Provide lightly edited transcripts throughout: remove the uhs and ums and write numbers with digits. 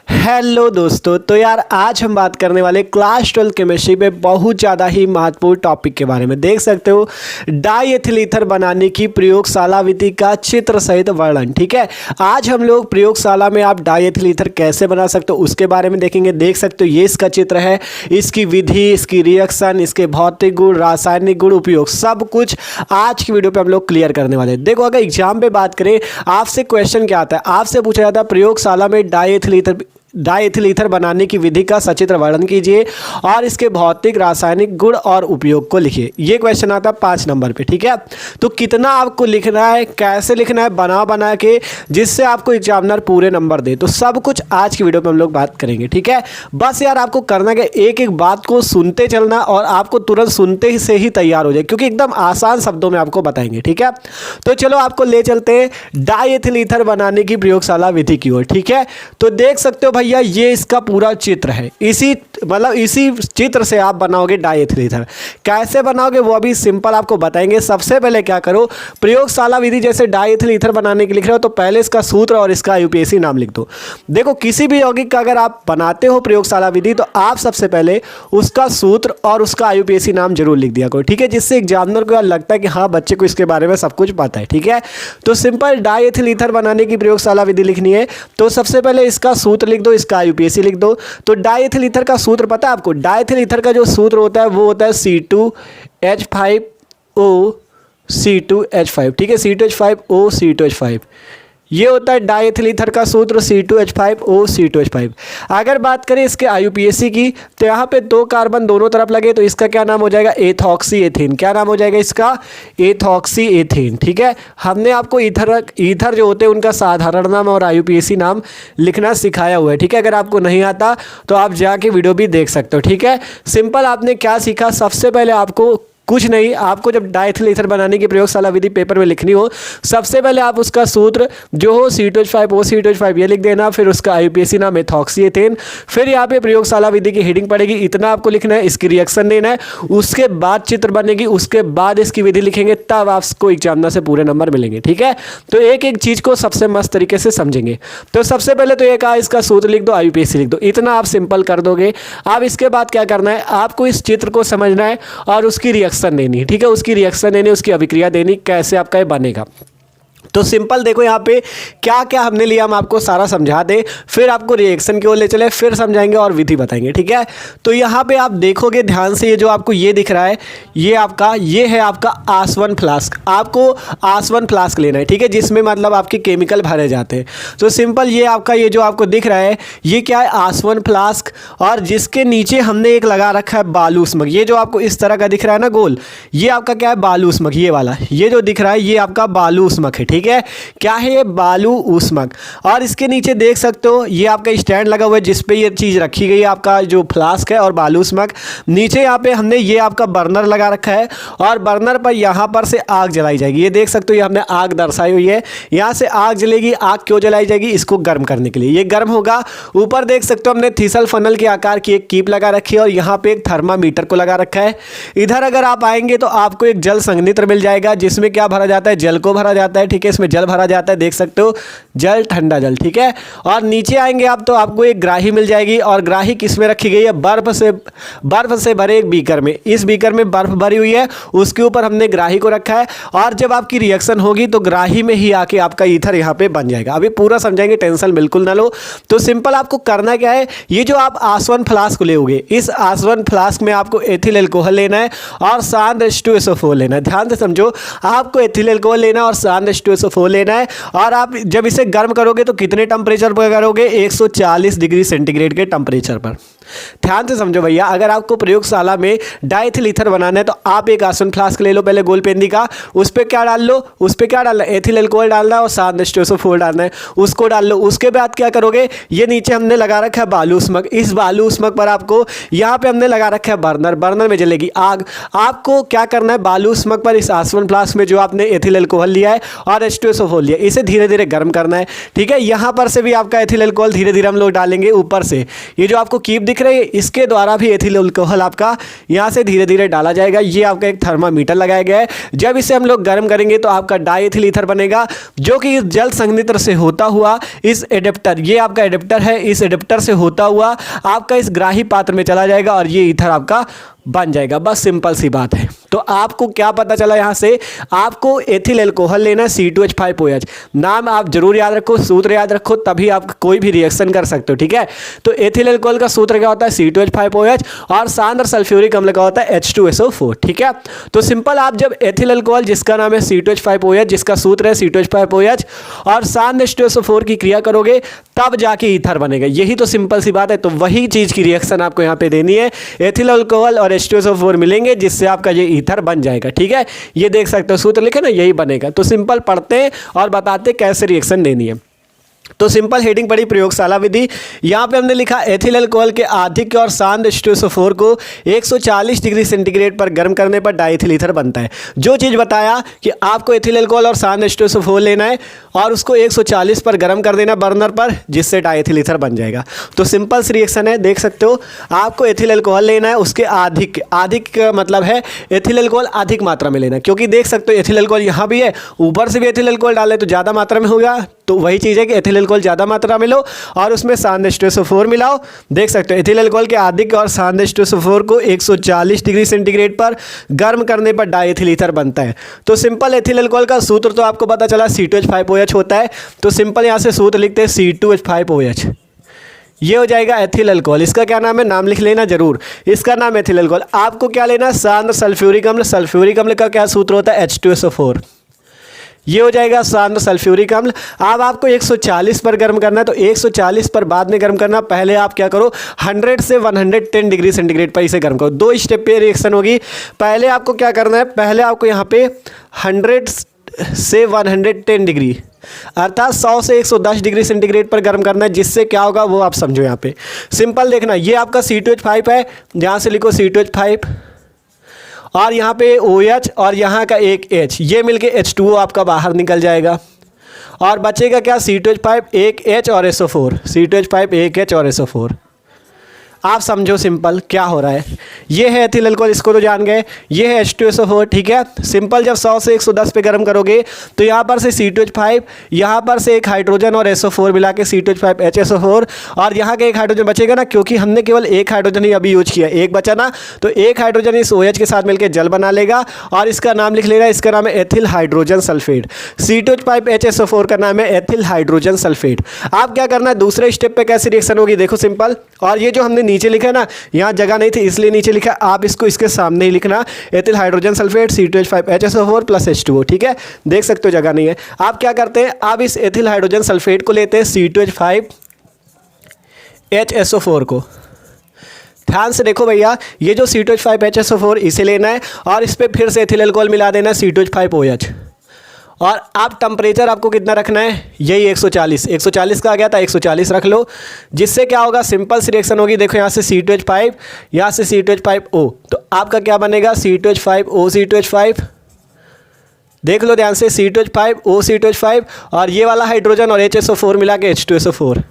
Hello दोस्तों, तो यार आज हम बात करने वाले क्लास 12 केमिस्ट्री पे बहुत ज़्यादा ही महत्वपूर्ण टॉपिक के बारे में। देख सकते हो डाई एथिल ईथर बनाने की प्रयोगशाला विधि का चित्र सहित वर्णन। ठीक है, आज हम लोग प्रयोगशाला में आप डाई एथिल ईथर कैसे बना सकते हो उसके बारे में देखेंगे। देख सकते हो ये इसका चित्र है, इसकी विधि, इसकी रिएक्शन, इसके भौतिक गुण, रासायनिक गुण, उपयोग, सब कुछ आज की वीडियो पे हम लोग क्लियर करने वाले हैं। देखो अगर एग्जाम पे बात करें, आपसे क्वेश्चन क्या आता है, आपसे पूछा जाता है प्रयोगशाला में डाई एथिल ईथर बनाने की विधि का सचित्र वर्णन कीजिए और इसके भौतिक, रासायनिक गुण और उपयोग को लिखिए। ये क्वेश्चन आता है 5 नंबर पे। ठीक है, तो कितना आपको लिखना है, कैसे लिखना है, बना के जिससे आपको एग्जामिनर पूरे नंबर दे, तो सब कुछ आज की वीडियो पे हम लोग बात करेंगे। ठीक है, बस यार आपको करना क्या, एक एक बात को सुनते चलना और आपको तुरंत सुनते ही से ही तैयार हो जाए, क्योंकि एकदम आसान शब्दों में आपको बताएंगे। ठीक है, तो चलो आपको ले चलते हैं डाई एथिल ईथर बनाने की प्रयोगशाला विधि की ओर। ठीक है, तो देख सकते हो भैया ये इसका पूरा चित्र है, इसी चित्र से आप बनाओगे डाई एथिल ईथर। कैसे बनाओगे वो अभी सिंपल आपको बताएंगे। सबसे पहले क्या करो, प्रयोगशाला विधि जैसे डाई एथिल ईथर बनाने के लिख रहे हो तो पहले इसका सूत्र और इसका यूपीएससी नाम लिख दो। देखो किसी भी यौगिक का अगर आप बनाते हो प्रयोगशाला विधि तो आप सबसे पहले उसका सूत्र और उसका यूपीएससी नाम जरूर लिख दिया करो। ठीक है, जिससे एग्जामिनर को लगता है कि हाँ बच्चे को इसके बारे में सब कुछ पता है। ठीक है, तो सिंपल डाई एथिल ईथर बनाने की प्रयोगशाला विधि लिखनी है तो सबसे पहले इसका सूत्र लिख दो, इसका यूपीएससी लिख दो। तो डाई एथिल ईथर का सूत्र पता है आपको? डाई एथिल ईथर का जो सूत्र होता है वो होता है C2H5O C2H5। ठीक है, C2H5O C2H5 ये होता है डाई एथिल ईथर का सूत्र C2H5O C2H5। अगर बात करें इसके आईयूपीएसी की तो यहाँ पे 2 कार्बन दोनों तरफ लगे तो इसका क्या नाम हो जाएगा, एथॉक्सी एथेन। क्या नाम हो जाएगा इसका, एथॉक्सी एथेन। ठीक है, हमने आपको ईथर जो होते हैं उनका साधारण नाम और आईयूपीएसी नाम लिखना सिखाया हुआ है। ठीक है, अगर आपको नहीं आता तो आप जाके वीडियो भी देख सकते हो। ठीक है, सिंपल आपने क्या सीखा, सबसे पहले आपको कुछ नहीं, आपको जब डाई एथिल ईथर बनाने की प्रयोगशाला विधि पेपर में लिखनी हो सबसे पहले आप उसका सूत्र जो हो C2H5O C2H5 ये लिख देना, फिर उसका आईयूपीएसी नाम एथॉक्सी एथेन, फिर यहाँ पे प्रयोगशाला विधि की हेडिंग पड़ेगी, इतना आपको लिखना है, इसकी रिएक्शन देना है, उसके बाद चित्र बनेगी, उसके बाद इसकी विधि लिखेंगे, तब आपको एग्जामिनर से पूरे नंबर मिलेंगे। ठीक है, तो एक एक चीज को सबसे मस्त तरीके से समझेंगे। तो सबसे पहले तो एक इसका सूत्र लिख दो, आईयूपीएसी लिख दो, इतना आप सिंपल कर दोगे। अब इसके बाद क्या करना है, आपको इस चित्र को समझना है और उसकी रिएक्शन देनी। ठीक है, उसकी रिएक्शन देनी, उसकी अभिक्रिया देनी, कैसे आपका ये बनेगा। तो सिंपल देखो यहाँ पे क्या क्या हमने लिया, हम आपको सारा समझा दे, फिर आपको रिएक्शन की ओर ले चले, फिर समझाएंगे और विधि बताएंगे। ठीक है, तो यहाँ पे आप देखोगे ध्यान से, ये जो आपको ये दिख रहा है ये है आपका आसवन फ्लास्क। आपको आसवन फ्लास्क लेना है। ठीक है, जिसमें मतलब आपके केमिकल भरे जाते हैं। तो सिंपल ये आपका ये जो आपको दिख रहा है ये क्या है, आसवन फ्लास्क, और जिसके नीचे हमने एक लगा रखा है बालू उष्मक। ये जो आपको इस तरह का दिख रहा है ना गोल, ये आपका क्या है, बालू उष्मक। ये वाला ये जो दिख रहा है ये आपका बालू उष्मक है। ठीक है, क्या है ये, बालू उष्मक। और इसके नीचे देख सकते हो ये आपका स्टैंड लगा हुआ है जिस पे ये चीज़ रखी गई है, आपका जो फ्लास्क है और बालू उष्मक। नीचे यहाँ पे हमने ये आपका बर्नर लगा रखा है और बर्नर पर यहाँ पर से आग जलाई जाएगी। ये देख सकते हो ये हमने आग दर्शाई हुई है, यहाँ से आग जलेगी। आग क्यों जलाई जाएगी, इसको गर्म करने के लिए, ये गर्म होगा। ऊपर देख सकते हो हमने थीसल फनल के आकार की एक कीप लगा रखी है और यहाँ पे एक थर्मामीटर को लगा रखा है। इधर अगर आप आएंगे तो आपको एक जल संघनित्र मिल जाएगा जिसमें क्या भरा जाता है, जल को भरा जाता है। ठीक है, इसमें जल भरा जाता है, देख सकते हो जल, ठंडा जल। ठीक है, और नीचे आएंगे आप तो आपको एक ग्राही मिल जाएगी और ग्राही किसमें रखी गई है, बर्फ से भरे एक बीकर में। इस बीकर में बर्फ भरी हुई है, उसके ऊपर हमने ग्राही को रखा है और जब आपकी रिएक्शन होगी तो ग्राही में ही आके आपका ईथर यहाँ पे बन जाएगा। अभी पूरा समझाएंगे, टेंशन बिल्कुल ना लो। तो सिंपल आपको करना क्या है, ये जो आप आसवन फ्लास्क लेओगे, इस आसवन फ्लास्क में आपको एथिल एल्कोहल लेना है और शांत H2SO4 लेना है। ध्यान से समझो, आपको एथिल एल्कोहल लेना है और शांत H2SO4 लेना है। और आप जब इसे गर्म करोगे तो कितने टेम्परेचर पर करोगे, 140 डिग्री सेंटीग्रेड के टेम्परेचर पर। ध्यान से समझो भैया, अगर आपको प्रयोगशाला में डाई एथिल ईथर बनाना है तो आप एक आसवन फ्लास्क ले लो पहले गोल पेंदी का, उस पर क्या डाल लो, उस पर क्या डालना है, एथिल एल्कोहल डालना है और शांत H2SO4 डालना है, उसको डाल लो। उसके बाद क्या करोगे, ये नीचे हमने लगा रखा है बालू उष्मक, इस बालू उष्मक पर आपको यहाँ पे हमने लगा रखा है बर्नर, बर्नर में जलेगी आग। आपको क्या करना है, बालू उष्मक पर इस आसवन फ्लास्क में जो आपने एथिल एल्कोहल लिया है और H2SO4 लिया, इसे धीरे धीरे गर्म करना है। ठीक है, यहाँ पर से भी आपका एथिल एल्कोहल धीरे धीरे हम लोग डालेंगे ऊपर से। ये जो आपको कीप दिख देख रहे हैं, इसके द्वारा भी एथिल अल्कोहल आपका यहाँ से धीरे धीरे डाला जाएगा। ये आपका एक थर्मामीटर लगाया गया है, जब इसे हम लोग गर्म करेंगे तो आपका डाइएथिल ईथर बनेगा, जो कि इस जल संघनित्र से होता हुआ इस एडेप्टर, ये आपका एडेप्टर है, इस एडेप्टर से होता हुआ आपका इस ग्राही पात्र में चला जाएगा और ये ईथर आपका बन जाएगा। बस सिंपल सी बात है। तो आपको क्या पता चला यहाँ से, आपको एथिल अल्कोहल लेना है C2H5OH। नाम आप जरूर याद रखो, सूत्र याद रखो, तभी आप कोई भी रिएक्शन कर सकते हो, ठीक है। तो एथिल अल्कोहल का सूत्र क्या होता है, C2H5OH, और सांद्र सल्फ्यूरिक अम्ल का होता है H2SO4, ठीक है। तो सिंपल, आप जब एथिल अल्कोहल जिसका नाम है C2H5OH, जिसका सूत्र है C2H5OH, और सांद्र H2SO4 की क्रिया करोगे तब जाके ईथर बनेगा। यही तो सिंपल सी बात है। तो वही चीज़ की रिएक्शन आपको यहाँ पे देनी है, एथिल अल्कोहल और H2SO4 मिलेंगे जिससे आपका ये ईथर बन जाएगा, ठीक है। ये देख सकते हो सूत्र लिखे ना, यही बनेगा। तो सिंपल पढ़ते हैं और बताते कैसे रिएक्शन देनी है। तो सिंपल हेडिंग पड़ी प्रयोगशाला विधि। यहाँ पे हमने लिखा एथिल अल्कोहल के आधिक्य और सांद्र H2SO4 को 140 डिग्री सेंटीग्रेड पर गर्म करने पर डाइएथिल ईथर बनता है। जो चीज़ बताया कि आपको एथिल अल्कोहल और सांद्र H2SO4 लेना है और उसको 140 पर गर्म कर देना बर्नर पर, जिससे डाइएथिल ईथर बन जाएगा। तो सिंपल सी रिएक्शन है, देख सकते हो। आपको एथिल अल्कोहल लेना है, उसके आधिक्य, आधिक्य का मतलब है एथिल अल्कोहल अधिक मात्रा में लेना है, क्योंकि देख सकते हो एथिल अल्कोहल यहाँ भी है, ऊपर से भी एथिल अल्कोहल डाले तो ज़्यादा मात्रा में होगा। तो वही चीज़ है कि एथिल अल्कोहल ज़्यादा मात्रा में लो और उसमें सांद्र H2SO4 मिलाओ। देख सकते हो एथिल अल्कोहल के आधिक्य और सांद्र H2SO4 को 140 डिग्री सेंटीग्रेड पर गर्म करने पर डाइएथिल ईथर बनता है। तो सिंपल एथिल अल्कोहल का सूत्र तो आपको पता चला C2H5OH होता है। तो सिंपल यहाँ से सूत्र लिखते हैं C2H5OH। ये हो जाएगा एथिल अल्कोहल। इसका क्या नाम है, नाम लिख लेना जरूर, इसका नाम एथिल अल्कोहल। आपको क्या लेना, सांद्र सल्फ्यूरिक अम्ल। सल्फ्यूरिक अम्ल का क्या सूत्र होता है, H2SO4। ये हो जाएगा सांद्र सल्फ्यूरिक अम्ल। अब आपको 140 पर गर्म करना है, तो 140 पर बाद में गर्म करना। पहले आप क्या करो, 100 से 110 डिग्री सेंटीग्रेड पर इसे गर्म करो। दो स्टेप पे रिएक्शन होगी। पहले आपको क्या करना है, पहले आपको यहाँ पे 100 से 110 डिग्री अर्थात 100 से 110 डिग्री सेंटीग्रेड पर गर्म करना है। जिससे क्या होगा वो आप समझो। यहाँ पे सिंपल देखना, ये आपका C2H5 है, यहाँ से लिखो C2H5 और यहाँ पे OH और यहाँ का एक H, ये मिलके H2O आपका बाहर निकल जाएगा और बचेगा क्या, C2H5 एक H और SO4, C2H5 एक H और SO4। आप समझो सिंपल क्या हो रहा है। ये है एथिल अल्कोहल, इसको तो जान गए। ये है H2SO4, ठीक है। सिंपल जब 100 से 110 पे गर्म करोगे तो यहाँ पर से C2H5, यहाँ पर से एक हाइड्रोजन और SO4 मिला के C2H5HSO4 और यहाँ का एक हाइड्रोजन बचेगा ना, क्योंकि हमने केवल एक हाइड्रोजन ही अभी यूज किया, एक बचा ना, तो एक हाइड्रोजन इस OH के साथ मिलकर जल बना लेगा और इसका नाम लिख लेगा, इसका नाम है एथिल हाइड्रोजन सल्फेट। C2H5HSO4 का नाम है एथिल हाइड्रोजन सल्फेट। आप क्या करना है, दूसरे स्टेप पे कैसी रिएक्शन होगी देखो सिंपल। और ये जो हमने नीचे लिखा है ना, यहाँ जगह नहीं थी इसलिए नीचे लिखा, आप इसको इसके सामने ही लिखना, ethyl hydrogen sulphate C2H5HSO4 plus H2O, ठीक है। देख सकते हो जगह नहीं है। आप क्या करते हैं, आप इस एथिल हाइड्रोजन सल्फेट को लेते हैं C2H5HSO4 को। ध्यान से देखो भैया, ये जो C2H5HSO4 इसे लेना है और इस पर फिर से एथिल अल्कोहल मिला देना है C2H5OH। और आप टेम्परेचर आपको कितना रखना है, यही 140 का आ गया था, 140 रख लो। जिससे क्या होगा, सिंपल सी रिएक्शन होगी। देखो यहाँ से C2H5, यहाँ से C2H5O, तो आपका क्या बनेगा, C2H5O C2H5। देख लो ध्यान से, C2H5O C2H5 और ये वाला हाइड्रोजन और HSO4 मिला के H2SO4।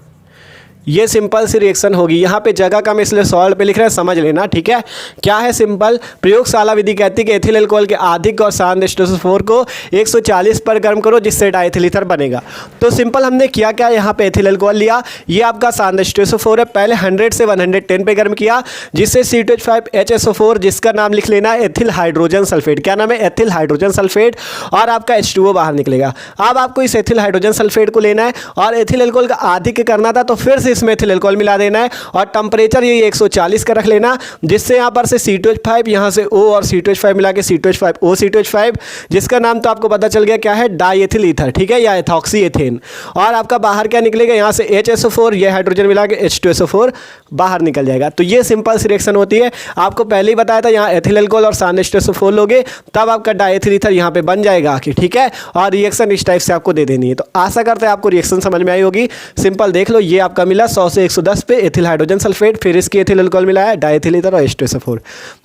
ये सिंपल सी रिएक्शन होगी। यहाँ पे जगह कम इसलिए सॉल्ट पे लिख रहे हैं, समझ लेना, ठीक है। क्या है सिंपल, प्रयोगशाला विधि कहती है कि एथिल अल्कोहल के आधिक्य और सांद्र H2SO4 को 140 पर गर्म करो जिससे डाइएथिल ईथर बनेगा। तो सिंपल हमने किया क्या, यहाँ पे एथिल अल्कोहल लिया, ये आपका सांद्र H2SO4 है, पहले 100 से 110 पे गर्म किया जिससे C2H5HSO4, जिसका नाम लिख लेना है एथिल हाइड्रोजन सल्फेट। क्या नाम है, एथिल हाइड्रोजन सल्फेट, और आपका H2O बाहर निकलेगा। अब आपको इस एथिल हाइड्रोजन सल्फेट को लेना है और एथिल अल्कोहल का आधिक्य करना था, तो फिर से इसमें एथिल अल्कोहल मिला देना है और टेम्परेचर ये 140 का रख लेना, जिससे यहाँ पर से C2H5, यहाँ से O और C2H5 मिला के C2H5O C2H5, जिसका नाम तो आपको पता चल गया क्या है, डाइएथिल ईथर, ठीक है, या एथॉक्सी एथेन। और आपका बाहर क्या निकलेगा, यहाँ से HSO4, ये हाइड्रोजन मिला के H2SO4 बाहर निकल जाएगा। तो ये सिंपल सी रिएक्शन होती है। आपको पहले ही बताया था, यहाँ एथिल अल्कोहल और सांद्र H2SO4 लोगे तब आपका डाइएथिल ईथर यहाँ पे बन जाएगा आखिर, ठीक है। और रिएक्शन इस टाइप से आपको दे देनी है। तो आशा करते हैं आपको रिएक्शन समझ में आई होगी। सिंपल देख लो, ये आपका मिला 100 से 110 पे एथिल हाइड्रोजन सल्फेट, फिर इसकी एथिल अल्कोहल मिलाया डायथिल ईथर और H2SO4।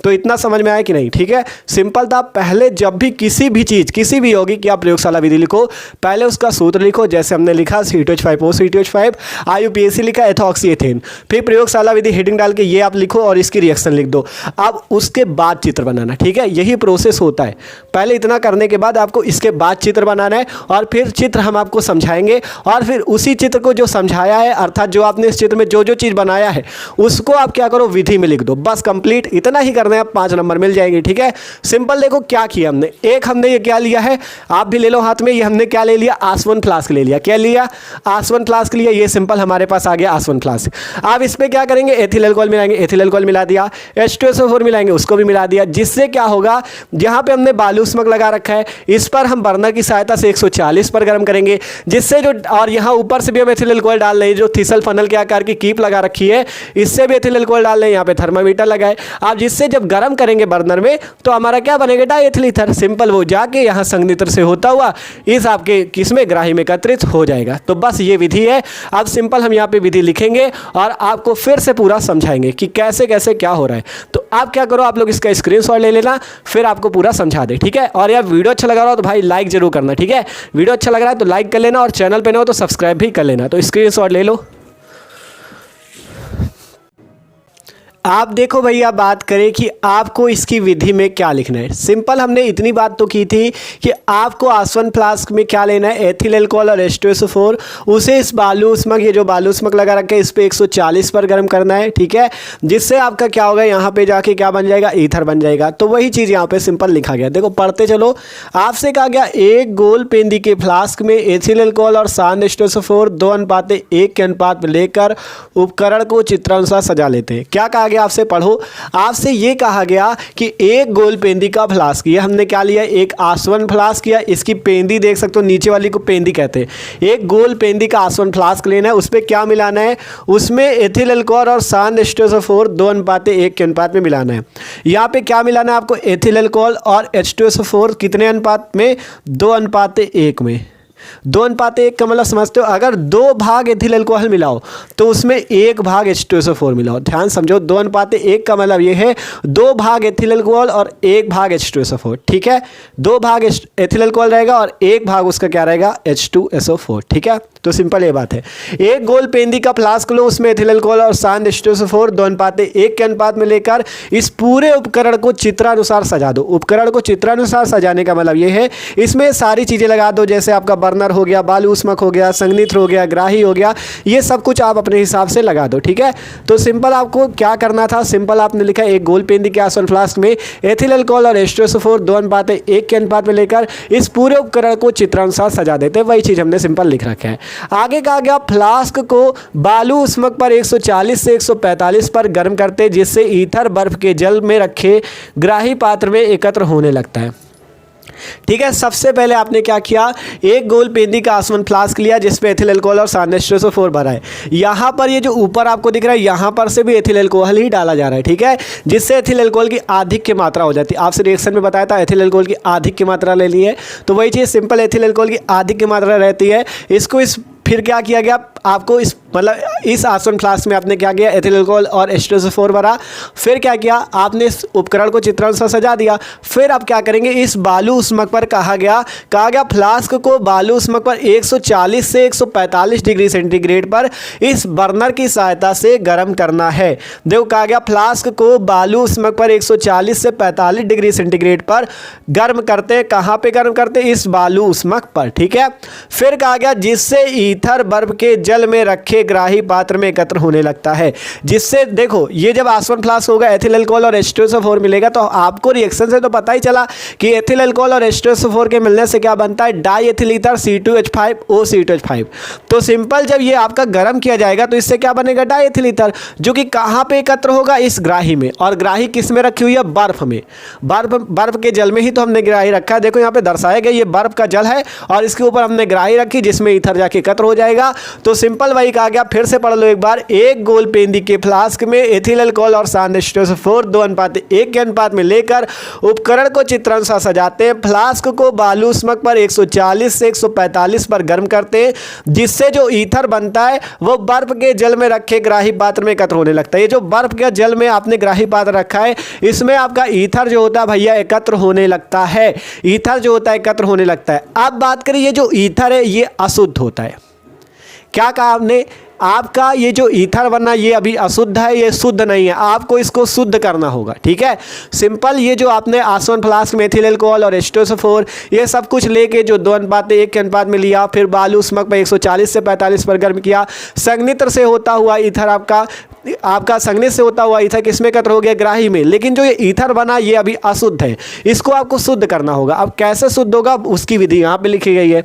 तो इतना समझ में आया कि नहीं? ठीक है, सिंपल था। पहले जब भी किसी भी चीज़ किसी भी होगी कि आप प्रयोगशाला विधि लिखो, पहले उसका सूत्र लिखो, जैसे हमने लिखा C2H5O C2H5, IUPAC लिखा एथॉक्सी एथेन, फिर प्रयोगशाला विधि हेडिंग डाल के ये आप लिखो और इसकी रिएक्शन लिख दो। अब उसके बाद चित्र बनाना, ठीक है, यही प्रोसेस होता है। पहले इतना करने के बाद आपको इसके बाद चित्र बनाना है और फिर चित्र हम आपको समझाएंगे और फिर उसी चित्र को जो समझाया है, अर्थात जो आपने इस चित्र में जो जो चीज़ बनाया है उसको आप क्या करो, विधि में लिख दो। बस कंप्लीट, इतना ही करना है, आप 5 नंबर मिल जाएंगे। ठीक है, सिंपल। देखो क्या किया हमने, एक हमने ये क्या लिया है, आप भी ले लो हाथ में, ये हमने क्या ले लिया, आसवन फ्लास्क ले लिया। क्या लिया, आसवन फ्लास्क लिया। ये सिंपल हमारे पास आ गया आसवन फ्लास्क। आप इस पर क्या करेंगे, एथिल अल्कोहल मिलाएंगे, एथिल अल्कोहल मिला दिया, H2SO4 मिलाएंगे, उसको भी मिला दिया। जिससे क्या होगा, जहाँ पे हमने बालूष्मक लगा रखा है इस पर हम बर्नर की सहायता से 140 पर गर्म करेंगे, जिससे जो, और यहाँ ऊपर से भी हम एथिल अल्कोहल डाल रहे हैं, जो थिसल फनल के आकार की कीप लगा रखी है इससे भी एथिल अल्कोहल डाल रहे हैं, यहाँ पे थर्मामीटर लगाए आप, जिससे जब गर्म करेंगे बर्नर में तो हमारा क्या बनेगा, डायथिल ईथर। सिंपल, वो जाके यहाँ संघनित्र से होता हुआ इस आपके किसमें, ग्राही में एकत्रित हो जाएगा। तो बस ये विधि है। अब सिंपल हम यहाँ पे विधि लिखेंगे और आपको फिर से पूरा समझाएंगे कि कैसे कैसे क्या हो रहा है। तो आप क्या करो, आप लोग इसका स्क्रीनशॉट ले लेना, फिर आपको पूरा समझा दे। ठीक है, और यार वीडियो अच्छा लग रहा हो तो भाई लाइक जरूर करना। ठीक है, वीडियो अच्छा लग रहा है तो लाइक कर लेना और चैनल पे ना हो तो सब्सक्राइब भी कर लेना। तो स्क्रीनशॉट ले लो। आप देखो भैया, बात करें कि आपको इसकी विधि में क्या लिखना है। सिंपल, हमने इतनी बात तो की थी कि आपको आसवन फ्लास्क में क्या लेना है, एथिल अल्कोहल और H2SO4, उसे इस बालूष्मक, ये जो बालूष्मक लगा रखा है इस पे 140 पर गर्म करना है। ठीक है, जिससे आपका क्या होगा, यहाँ पे जाके क्या बन जाएगा, ईथर बन जाएगा। तो वही चीज़ यहाँ पे सिंपल लिखा गया। देखो पढ़ते चलो। आपसे कहा गया एक गोल पेंदी के फ्लास्क में एथिल अल्कोहल और सांड H2SO4 2:1 के अनुपात में लेकर उपकरण को चित्रानुसार सजा लेते हैं। क्या कहा आपसे, पढ़ो। आपसे ये कहा गया कि एक गोल पेंदी का फ्लास्क, ये हमने क्या लिया, एक आसवन फ्लास्क किया, इसकी पेंदी देख सकते हो, नीचे वाली को पेंदी कहते हैं। एक गोल पेंदी का आसवन फ्लास्क लेना है, उस पर क्या मिलाना है, उसमें एथिल अल्कोहल और सांड H2SO4 2:1 के अनुपात में मिलाना है। यहाँ पे क्या मिलाना है आपको, एथिल अल्कोहल और H2SO4 कितने अनुपात में, 2:1 में। 2:1 का मतलब समझते हो, अगर 2 भाग एथिल अल्कोहल मिलाओ तो उसमें 1 भाग H2SO4 मिलाओ। ध्यान समझो, 2:1 का मतलब ये है 2 भाग एथिल अल्कोहल और 1 भाग H2SO4। ठीक है, 2 भाग एथिल अल्कोहल रहेगा और 1 भाग उसका क्या रहेगा, H2SO4। ठीक है, तो सिंपल ये बात है। एक गोल पेंदी का फ्लास्क लो, उसमें एथिल अल्कोहल और सांड H2SO4 2:1 के अनुपात में लेकर इस पूरे उपकरण को चित्रानुसार सजा दो। उपकरण को चित्रानुसार सजाने का मतलब ये है, इसमें सारी चीज़ें लगा दो, जैसे आपका बर्नर हो गया, बालूष्मक हो गया, संघनित्र हो गया, ग्राही हो गया, ये सब कुछ आप अपने हिसाब से लगा दो। ठीक है, तो सिंपल आपको क्या करना था, सिंपल आपने लिखा एक गोल पेंदी के आसवन फ्लास्क में एथिल अल्कोहल और H2SO4 2:1 के अनुपात में लेकर इस पूरे उपकरण को चित्रानुसार सजा देते हैं। वही चीज़ हमने सिंपल लिख रखा है। आगे कहा गया फ्लास्क को बालूष्मक पर 140 से 145 पर गर्म करते, जिससे ईथर बर्फ के जल में रखे ग्राही पात्र में एकत्र होने लगता है। ठीक है, सबसे पहले आपने क्या किया, एक गोल पेंदी का आसवन फ्लास्क लिया जिसपे एथिल अल्कोहल और सांड H2SO4 भरा है। यहाँ पर ये जो ऊपर आपको दिख रहा है, यहाँ पर से भी एथिल अल्कोहल ही डाला जा रहा है। ठीक है, जिससे एथिल अल्कोहल की आधिक की मात्रा हो जाती है। आपसे रिएक्शन में बताया था एथिल अल्कोहल की आधिक की मात्रा ले ली है, तो वही चीज़ सिंपल, एथिल अल्कोहल की आधिक की मात्रा रहती है। इसको इस फिर क्या किया गया, आपको इस मतलब इस आसवन फ्लास्क में आपने क्या किया, एथिल अल्कोहल और H2SO4 भरा। फिर क्या किया, आपने इस उपकरण को चित्रानुसार सजा दिया। फिर आप क्या करेंगे, इस बालूष्मक पर कहा गया फ्लास्क को बालूष्मक पर 140 से 145 डिग्री सेंटीग्रेड पर इस बर्नर की सहायता से गर्म करना है। देखो कहा गया फ्लास्क को बालूष्मक पर 140 से 45 डिग्री सेंटीग्रेड पर गर्म करते, कहाँ पे गर्म करते, इस बालूष्मक पर। ठीक है, फिर कहा गया जिससे ईथर बर्फ के जल में रखे ग्राही पात्र में एकत्र होने लगता है। जिससे देखो, ये जब आसवन फ्लास्क होगा, एथिल अल्कोहल और H2SO4 मिलेगा, तो आपको रिएक्शन से तो पता ही चला कि एथिल अल्कोहल और H2SO4 के मिलने से क्या बनता है, डायथिल ईथर C2H5O C2H5। तो सिंपल, जब ये आपका गर्म किया जाएगा तो इससे क्या बनेगा, डायथिल ईथर, जो कि कहाँ पे एकत्र होगा, इस ग्राही में। और ग्राही किस में रखी हुई है, बर्फ में। बर्फ के जल में ही तो हमने ग्राही रखा है। देखो यहाँ पे दर्शाया गया, ये बर्फ का जल है और इसके ऊपर हमने ग्राही रखी जिसमें ईथर जाके एकत्र एकत्र हो जाएगा। तो सिंपल वही कहा गया, फिर से पढ़ लो एक बार। एक गोल पेंदी के फ्लास्क में एथिल अल्कोहल और सांड H2SO4 2:1 के अनुपात में लेकर उपकरण को चित्रानुसार सजाते हैं। फ्लास्क को बालू उष्मक पर 140 से 145 पर गर्म करते हैं, जिससे जो ईथर बनता है वो बर्फ के जल में रखे ग्राही पात्र में एकत्र होने लगता है। ये जो बर्फ के जल में आपने ग्राही पात्र रखा है, इसमें आपका ईथर जो होता है भैया एकत्र होने लगता है। ईथर जो होता है एकत्र होने लगता है। अब बात करिए, ये जो ईथर है ये अशुद्ध होता है। क्या कहा आपने? आपका ये जो ईथर बनना ये अभी अशुद्ध है, ये शुद्ध नहीं है, आपको इसको शुद्ध करना होगा। ठीक है, सिंपल। ये जो आपने आसवन फ्लास्क में एथिल अल्कोहल और H2SO4 ये सब कुछ लेके जो 2:1 के अनुपात में लिया, फिर बालू उष्मक पर 140 से 45 पर गर्म किया, संघनित्र से होता हुआ ईथर आपका संघनित से होता हुआ ईथर किसमें एकत्र हो गया? ग्राही में। लेकिन जो ये ईथर बना ये अभी अशुद्ध है, इसको आपको शुद्ध करना होगा। अब कैसे शुद्ध होगा उसकी विधि यहाँ पे लिखी गई है।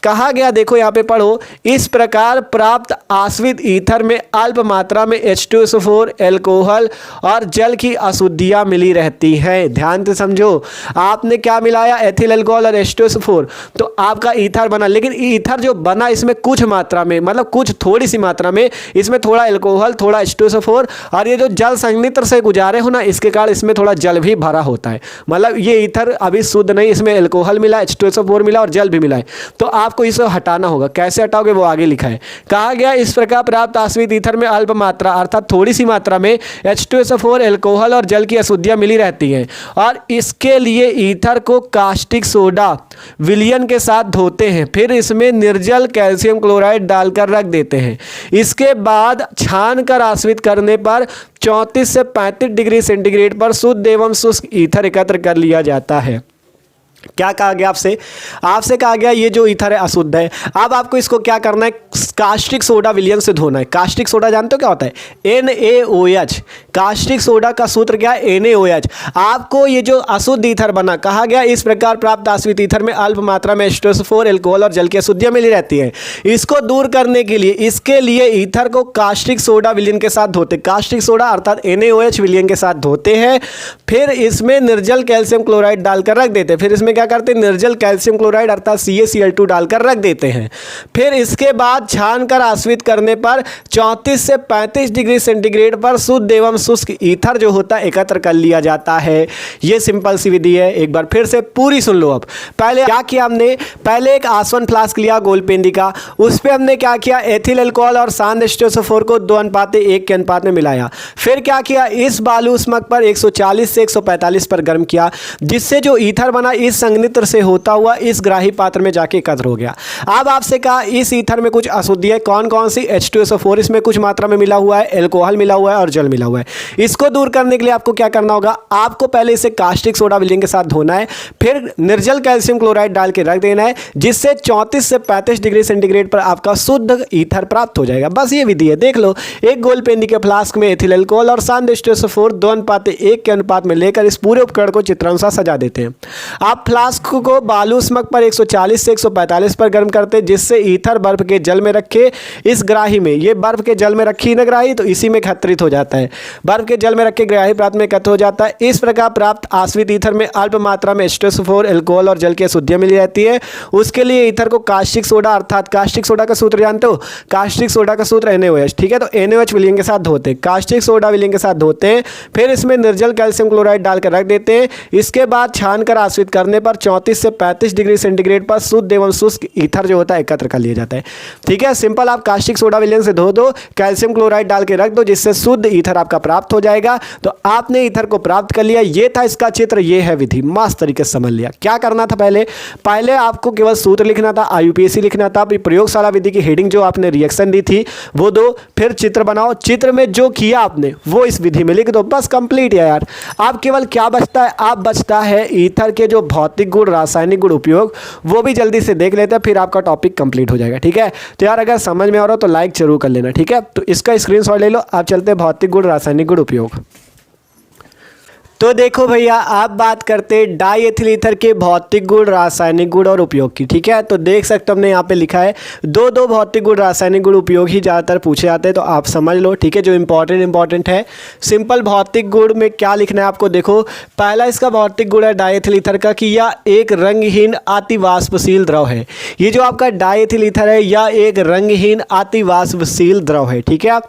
कहा गया, देखो यहाँ पे पढ़ो, इस प्रकार प्राप्त आश्रित ईथर में अल्प मात्रा में H2SO4 अल्कोहल और जल की अशुद्धियां मिली रहती हैं। ध्यान से समझो, आपने क्या मिलाया? एथिल अल्कोहल और H2SO4, तो आपका ईथर बना। लेकिन ईथर जो बना इसमें कुछ मात्रा में, मतलब कुछ थोड़ी सी मात्रा में, इसमें थोड़ा अल्कोहल थोड़ा H2SO4 और ये जो जल संघनित्र से गुजारे हो ना, इसके कारण इसमें थोड़ा जल भी भरा होता है। मतलब ये ईथर अभी शुद्ध नहीं, इसमें अल्कोहल मिला, H2SO4 मिला और जल भी मिला है। तो आपको इसे हटाना होगा। कैसे हटाओगे वो आगे लिखा है। कहा गया, इस प्रकार प्राप्त आश्रित ईथर में अल्प मात्रा अर्थात थोड़ी सी मात्रा में H2SO4 अल्कोहल और जल की अशुद्धियां मिली रहती हैं, और इसके लिए ईथर को कास्टिक सोडा विलयन के साथ धोते हैं, फिर इसमें निर्जल कैल्शियम क्लोराइड डालकर रख देते हैं। इसके बाद छान कर आश्रित करने पर 34 से 35 डिग्री सेंटीग्रेड पर शुद्ध एवं शुष्क ईथर एकत्र कर लिया जाता है। क्या कहा गया आपसे कहा गया ये जो ईथर है अशुद्ध है। अब आपको इसको क्या करना है? कास्टिक सोडा विलयन से धोना है। कास्टिक सोडा जानते हो क्या होता है? NaOH। कास्टिक सोडा का सूत्र क्या है? NaOH। आपको ये जो अशुद्ध ईथर बना, कहा गया इस प्रकार प्राप्त आश्रित ईथर में अल्प मात्रा में H2SO4 अल्कोहल और जल की अशुद्धियां मिली रहती हैं। इसको दूर करने के लिए, इसके लिए ईथर को कास्टिक सोडा विलयन के साथ धोते, कास्टिक सोडा अर्थात NaOH विलयन के साथ धोते हैं, फिर इसमें निर्जल कैल्शियम क्लोराइड डालकर रख देते हैं। फिर इसमें क्या करते हैं? निर्जल कैल्शियम क्लोराइड अर्थात CaCl2 डालकर रख देते हैं। फिर इसके बाद छान कर आश्रित करने पर 34 से 35 डिग्री सेंटीग्रेड पर शुद्ध एवं शुष्क ईथर जो होता है एकत्र कर लिया जाता है। यह सिंपल सी विधि है। एक बार फिर से पूरी सुन लो। अब पहले क्या किया हमने? पहले एक आसवन फ्लास्क लिया गोलपेंदी का, उस पर हमने क्या किया? एथिल अल्कोहल और सांड H2SO4 को 2:1 के अनुपात में मिलाया। फिर क्या किया? इस बालू उष्मक पर 140 से 145 पर गर्म किया, जिससे जो ईथर बना इस संघनित्र से होता हुआ इस ग्राही पात्र में जाके एकत्र हो गया। अब आपसे कहा इस ईथर में कुछ अशुद्धियां कौन कौन सी? H2SO4 इसमें कुछ मात्रा में मिला हुआ है, अल्कोहल मिला हुआ है और जल मिला हुआ है। इसको दूर करने के लिए आपको क्या करना होगा? आपको पहले इसे कास्टिक सोडा विलयन के साथ धोना है, फिर निर्जल कैल्शियम क्लोराइड डाल के रख देना है, जिससे 34 से 35 डिग्री सेंटीग्रेड पर आपका शुद्ध ईथर प्राप्त हो जाएगा। बस ये विधि है। देख लो, एक गोलपेंदी के फ्लास्क में एथिल अल्कोहल और सांड H2SO4 2:1 के अनुपात में लेकर इस पूरे उपकरण को चित्रानुसार सजा देते हैं। आप फ्लास्क को बालू उष्मक पर 140 से 145 पर गर्म करते हैं, जिससे ईथर बर्फ के जल में रखे इस ग्राही में, ये बर्फ के जल में रखी ना ग्राही, तो इसी में एकत्रित हो जाता है। बर्फ के जल में रखे ग्राही प्राप्त में एकत्र हो जाता है। इस प्रकार प्राप्त आश्रित ईथर में अल्प मात्रा में H2SO4 अल्कोहल और जल की अशुद्धियां मिली रहती है। उसके लिए ईथर को कास्टिक सोडा अर्थात कास्टिक सोडा का सूत्र जानते हो? कास्टिक सोडा का सूत्र NaOH। ठीक है, तो NaOH विलयन के साथ धोते हैं, कास्टिक सोडा विलयन के साथ धोते हैं, फिर इसमें निर्जल कैल्शियम क्लोराइड डालकर रख देते हैं। इसके बाद छान कर आश्रित करने पर 34 से 35 डिग्री सेंटीग्रेड पर शुद्ध एवं शुष्क ईथर जो होता है एकत्र कर लिया जाता है। ठीक है, सिंपल। आप कास्टिक सोडा विलयन से धो दो, कैल्शियम क्लोराइड डाल के रख दो, जिससे शुद्ध ईथर आपका प्राप्त हो जाएगा। तो आपने ईथर को प्राप्त कर लिया। ये था इसका चित्र, ये है विधि। मस्त तरीके से समझ लिया। क्या करना था? पहले आपको केवल सूत्र लिखना था, IUPAC लिखना था, प्रयोगशाला विधि की हेडिंग जो आपने रिएक्शन दी थी वो दो, फिर चित्र बनाओ, चित्र में जो किया आपने वो इस विधि में लिख दो। बस कंप्लीट है यार। अब केवल क्या बचता है? अब बचता है ईथर के जो भौतिक गुण, रासायनिक गुण उपयोग, वो भी जल्दी से देख लेते हैं, फिर आपका टॉपिक कंप्लीट हो जाएगा। ठीक है, तो यार अगर समझ में आ रहा हो तो लाइक जरूर कर लेना। ठीक है, तो इसका स्क्रीनशॉट ले लो। आप चलते हैं भौतिक गुण, रासायनिक गुण उपयोग। तो देखो भैया, आप बात करते हैं डाई एथिल ईथर के भौतिक गुण, रासायनिक गुण और उपयोग की। ठीक है, तो देख सकते हो हमने यहाँ पे लिखा है दो भौतिक गुण, रासायनिक गुण, उपयोग ही ज़्यादातर पूछे जाते हैं, तो आप समझ लो। ठीक है, जो इंपॉर्टेंट है। सिंपल भौतिक गुण में क्या लिखना है आपको, देखो पहला इसका भौतिक गुण है डाई एथिल ईथर का कि यह एक रंगहीन अतिवाष्पशील द्रव है। ये जो आपका डाई एथिल ईथर है यह एक रंगहीन अतिवाष्पशील द्रव है। ठीक है,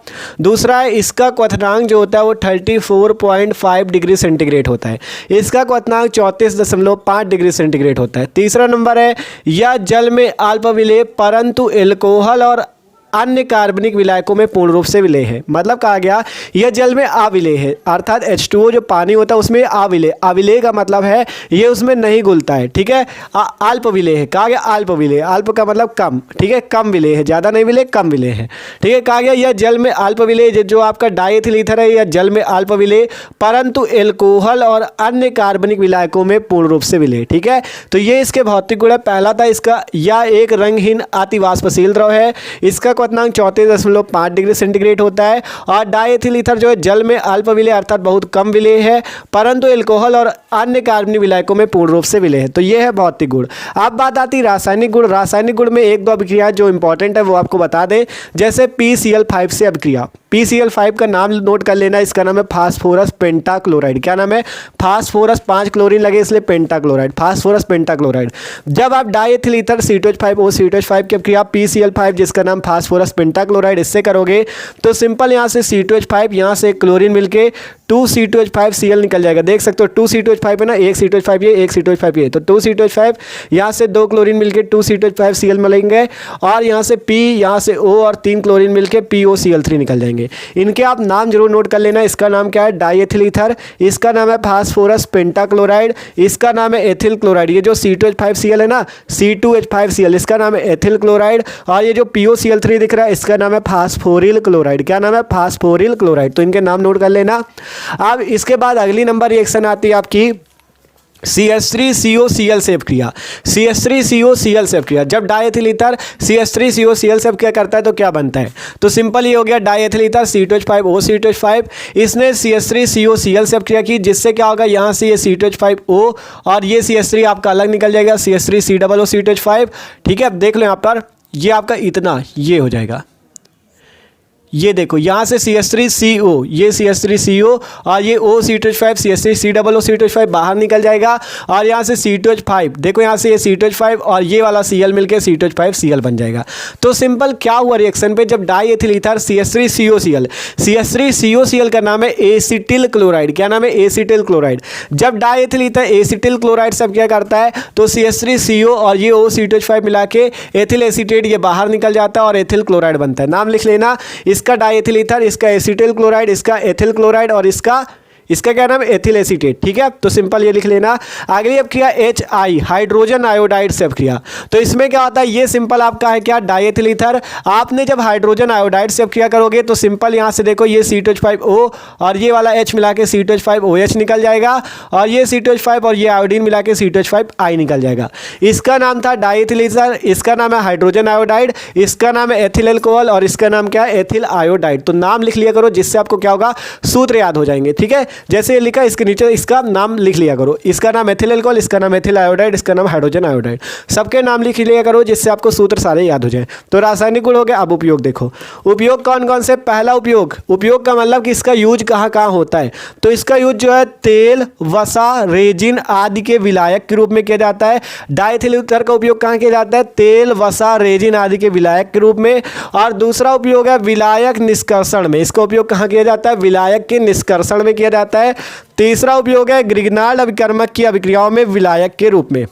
दूसरा है इसका क्वथनांक जो होता है वो 34.5 डिग्री सेंटीग्रेड होता है। इसका क्वथनांक 34.5 डिग्री सेंटीग्रेड होता है। तीसरा नंबर है यह जल में अल्प विलेय परंतु एल्कोहल और अन्य कार्बनिक विलायकों में पूर्ण रूप से विलेय है। मतलब कहा गया यह जल में अविलेय है, अर्थात H2O जो पानी होता है उसमें अविलेय। अविलेय का मतलब है ये उसमें नहीं घुलता है। ठीक है, अल्प विलेय है, कहा गया अल्प विलेय। अल्प का मतलब कम। ठीक है, कम विलेय है, ज़्यादा नहीं विलेय, कम विलेय है। ठीक है, कहा गया यह जल में अल्प विलेय, जो आपका डाई एथिल ईथर है यह जल में अल्प विलेय परंतु एल्कोहल और अन्य कार्बनिक विलायकों में पूर्ण रूप से विलेय। ठीक है, तो ये इसके भौतिक गुण है। पहला था इसका यह एक रंगहीन अतिवाष्पशील द्रव है, इसका क्वथनांक 34.5 डिग्री सेंटीग्रेड होता है। और डाई एथिल ईथर जो है जल में अल्प विलेय अर्थात बहुत कम विलेय है परंतु एल्कोहल और अन्य कार्बनिक विलायकों में पूर्ण रूप से विलेय है। तो ये है भौतिक गुण। अब बात आती है रासायनिक गुण। रासायनिक गुण में एक दो अभिक्रिया जो इंपॉर्टेंट है वो आपको बता दें, जैसे PCl5 से अभिक्रिया। PCl5 का नाम नोट कर लेना, इसका नाम है फास्फोरस पेंटाक्लोराइड। क्या नाम है? फास्फोरस, 5 क्लोरीन लगे इसलिए पेंटाक्लोराइड, फास्फोरस पेंटाक्लोराइड। जब आप die ethyl ether C2H5O C2H5 की अभिक्रिया PCl5 जिसका नाम फास्फोरस पेंटाक्लोराइड इससे करोगे तो सिंपल यहाँ से C2H5 यहाँ से क्लोरीन मिलके 2C2H5Cl निकल जाएगा। देख सकते हो 2C2H5 है ना, एक C2H5 ये, एक C2H5 ये, तो 2C2H5 यहाँ से 2 क्लोरीन मिलके 2C2H5Cl मिलेंगे और यहाँ से P, यहाँ से O और 3 क्लोरीन मिलके POCl3 निकल जाएंगे। इनके आप नाम जरूर नोट कर लेना। इसका नाम क्या है? Die ethyl ether. इसका नाम है फास्फोरस पेंटाक्लोराइड। इसका नाम है एथिल क्लोराइड। ये जो C2H5Cl है ना, C2H5Cl, इसका नाम है एथिल क्लोराइड। और ये जो POCl3 दिख रहा है इसका नाम है फास्फोरिल क्लोराइड। क्या नाम है? फास्फोरिल क्लोराइड। तो इनके नाम नोट कर लेना। अब इसके बाद अगली नंबर रिएक्शन आती है आपकी CH3COCl से अभिक्रिया। CH3COCl से अभिक्रिया, जब डाई एथिल ईथर CH3COCl से अभिक्रिया करता है तो क्या बनता है? तो सिंपल ये हो गया die ethyl ether C2H5O C2H5, इसने CH3COCl से अभिक्रिया की, जिससे क्या होगा यहाँ से ये C2H5O और ये CH3 आपका अलग निकल जाएगा, CH3COO C2H5। ठीक है, अब देख लो यहाँ पर ये आपका इतना ये हो जाएगा। ये देखो यहाँ से CH3CO, ये CH3CO और ये OC2H5 CH3COO C2H5 बाहर निकल जाएगा और यहाँ से C2H5, देखो यहाँ से ये C2H5 और ये वाला Cl मिलके C2H5Cl बन जाएगा। तो सिंपल क्या हुआ रिएक्शन पे, जब diethyl ether CH3COCl, CH3COCl का नाम है एसिटिल क्लोराइड। क्या नाम है? Acetyl chloride. जब diethyl ether acetyl chloride सब क्या करता है तो CH3CO और ये OC2H5 मिला के एथिल एसीटेट ये बाहर निकल जाता है और एथिल क्लोराइड बनता है। नाम लिख लेना, इसका डाई एथिल ईथर, इसका एसिटिल क्लोराइड, इसका एथिल क्लोराइड और इसका क्या नाम है? Ethyl acetate. ठीक है, तो सिंपल ये लिख लेना। अगली अभिक्रिया HI, हाइड्रोजन आयोडाइड से अभिक्रिया। तो इसमें क्या होता है, ये सिंपल आपका है क्या? Die ethyl ether. आपने जब हाइड्रोजन आयोडाइड से अभिक्रिया करोगे तो सिंपल यहाँ से देखो ये C2H5O और ये वाला H मिला के C2H5OH निकल जाएगा और ये C2H5 और ये आयोडीन मिला के C2H5I निकल जाएगा। इसका नाम था डाई एथिल ईथर, इसका नाम है हाइड्रोजन आयोडाइड, इसका नाम है एथिल अल्कोहल और इसका नाम क्या है? Ethyl iodide. तो नाम लिख लिया करो, जिससे आपको क्या होगा? सूत्र याद हो जाएंगे। ठीक है, जैसे ये लिखा इसके नीचे इसका नाम लिख लिया करो, इसका नाम एथिल अल्कोहल, इसका नाम एथिल आयोडाइड, इसका नाम हाइड्रोजन आयोडाइड, सबके नाम लिख लिया करो जिससे आपको सूत्र सारे याद हो जाए। तो रासायनिक गुण हो गया। अब उपयोग देखो, उपयोग कौन कौन से? पहला उपयोग का मतलब कि इसका यूज कहाँ कहाँ होता है, तो इसका यूज जो है तेल, वसा, रेजिन आदि के विलायक के रूप में किया जाता है। डाई एथिल ईथर का उपयोग कहाँ किया जाता है? तेल, वसा, रेजिन आदि के विलायक के रूप में। और दूसरा उपयोग है विलायक निष्कर्षण में। इसका उपयोग कहाँ किया जाता है? विलायक के निष्कर्षण में किया जाता है। तीसरा उपयोग है ग्रिग्नार्ड अभिकर्मक की अभिक्रियाओं में विलायक के रूप में।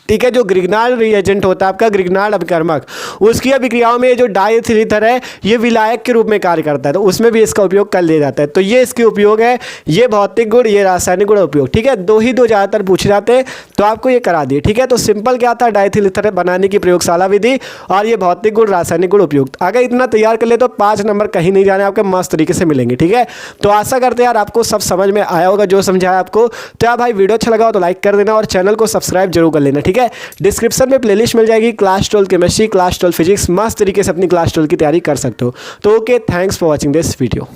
ठीक है, जो ग्रिग्नार्ड रिएजेंट होता है आपका, ग्रिग्नार्ड अभिकर्मक, उसकी अभिक्रियाओं में जो डाई एथिल ईथर है ये विलायक के रूप में कार्य करता है, तो उसमें भी इसका उपयोग कर लिया जाता है। तो ये इसके उपयोग है, ये भौतिक गुण, ये रासायनिक गुण उपयोग। ठीक है, दो ज़्यादातर पूछे जाते हैं तो आपको ये करा दिए। ठीक है, तो सिंपल क्या था? डाई एथिल ईथर बनाने की प्रयोगशाला विधि और ये भौतिक गुण, रासायनिक गुण उपयोग। अगर इतना तैयार कर ले तो 5 नंबर कहीं नहीं जाने, आपके मस्त तरीके से मिलेंगे। ठीक है, तो आशा करते हैं यार आपको सब समझ में आया होगा जो समझाया आपको। तो यार भाई वीडियो अच्छा लगा हो तो लाइक कर देना और चैनल को सब्सक्राइब जरूर कर लेना। ठीक है, डिस्क्रिप्शन में प्लेलिस्ट मिल जाएगी, क्लास 12 केमिस्ट्री, क्लास 12 फिजिक्स, मस्त तरीके से अपनी क्लास 12 की तैयारी कर सकते हो। तो okay, thanks for watching this video.